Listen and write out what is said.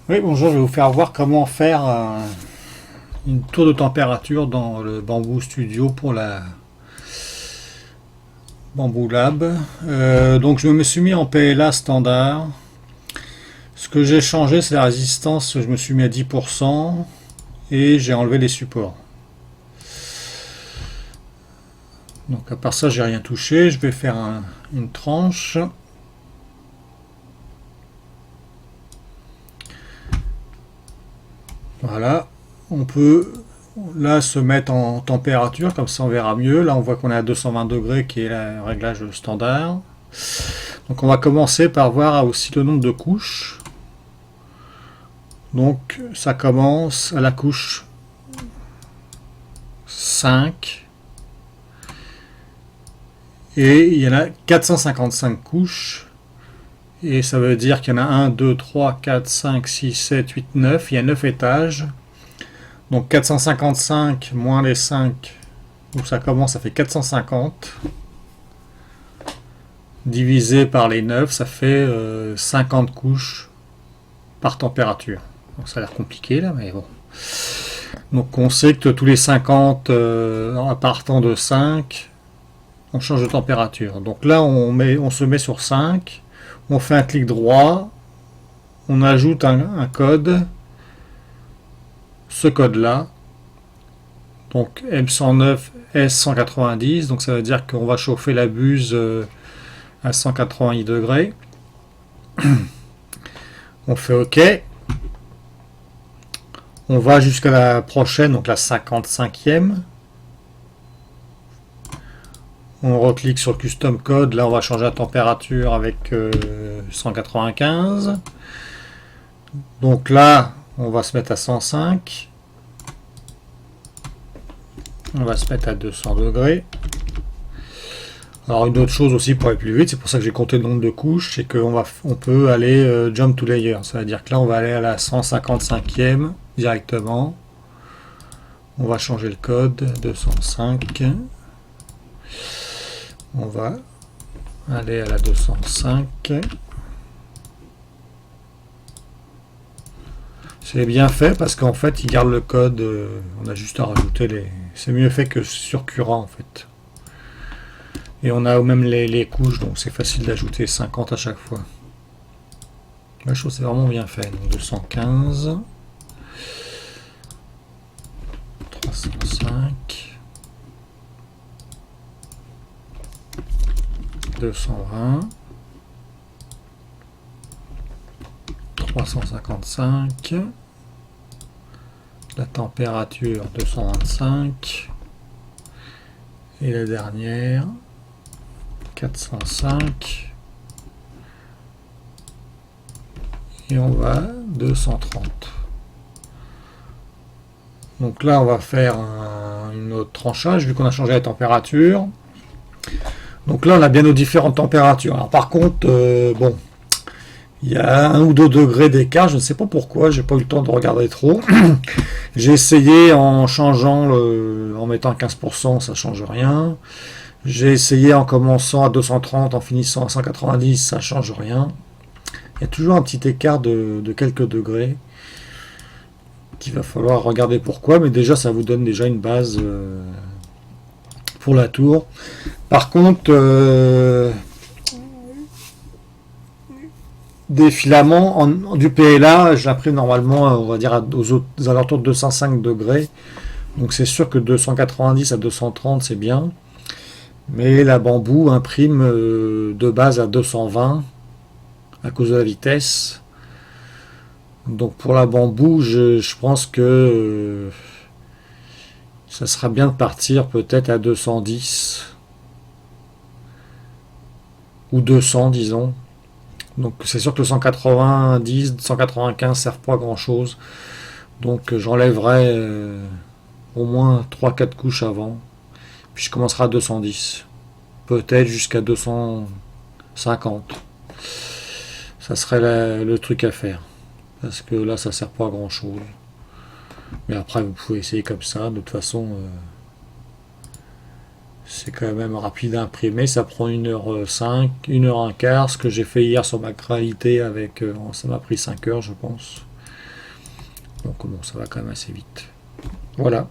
Oui, bonjour, je vais vous faire voir comment faire une tour de température dans le Bamboo Studio pour la Bamboo Lab. Donc je me suis mis en PLA standard. Ce que j'ai changé, c'est la résistance, je me suis mis à 10% et j'ai enlevé les supports. Donc à part ça, j'ai rien touché. Je vais faire une tranche. Voilà, on peut là se mettre en température, comme ça on verra mieux. Là on voit qu'on est à 220 degrés qui est le réglage standard. Donc on va commencer par voir aussi le nombre de couches. Donc ça commence à la couche 5 et il y en a 455 couches. Et ça veut dire qu'il y en a 1, 2, 3, 4, 5, 6, 7, 8, 9. Il y a 9 étages. Donc 455 moins les 5 où ça commence, ça fait 450. Divisé par les 9, ça fait 50 couches par température. Donc ça a l'air compliqué là, mais bon. Donc on sait que tous les 50, en partant de 5, on change de température. Donc là on se met sur 5, on fait un clic droit, on ajoute un code, ce code là, donc M109 S190, donc ça veut dire qu'on va chauffer la buse à 180 degrés. On fait OK. On va jusqu'à la prochaine, donc la 55e. On reclique sur Custom Code. Là, on va changer la température avec 195. Donc là, on va se mettre à 105. On va se mettre à 200 degrés. Alors une autre chose aussi pour aller plus vite, c'est pour ça que j'ai compté le nombre de couches, c'est qu'on peut aller jump to layer. Ça veut dire que là, on va aller à la 155e directement. On va changer le code 205. On va aller à la 205. C'est bien fait parce qu'en fait, il garde le code. On a juste à rajouter les. C'est mieux fait que sur Cura en fait. Et on a même les couches, donc c'est facile d'ajouter 50 à chaque fois. La chose c'est vraiment bien fait. Donc 215, 305, 220, 355, la température 225, et la dernière 405, et on va 230. Donc là on va faire une autre tranchage vu qu'on a changé la température. Donc là on a bien nos différentes températures. Alors par contre bon, il y a 1 ou 2 degrés d'écart, je ne sais pas pourquoi, j'ai pas eu le temps de regarder trop. J'ai essayé en changeant en mettant 15%, ça change rien. J'ai essayé en commençant à 230, en finissant à 190, ça change rien. Il y a toujours un petit écart de quelques degrés qu'il va falloir regarder pourquoi, mais déjà ça vous donne déjà une base pour la tour. Par contre, des filaments du PLA, j'imprime normalement, on va dire aux alentours de 205 degrés. Donc c'est sûr que 290 à 230 c'est bien. Mais la Bamboo imprime de base à 220 à cause de la vitesse. Donc pour la Bamboo, je pense que ça sera bien de partir peut-être à 210 ou 200 disons. Donc c'est sûr que le 190, 195 servent pas à grand chose. Donc j'enlèverai au moins 3-4 couches avant. Puis je commencerai à 210. Peut-être jusqu'à 250. Ça serait le truc à faire. Parce que là ça sert pas à grand chose. Mais après vous pouvez essayer comme ça. De toute façon c'est quand même rapide à imprimer, ça prend 1h05, 1h15, ce que j'ai fait hier sur ma gravité avec, ça m'a pris 5 heures je pense. bon, ça va quand même assez vite. Voilà.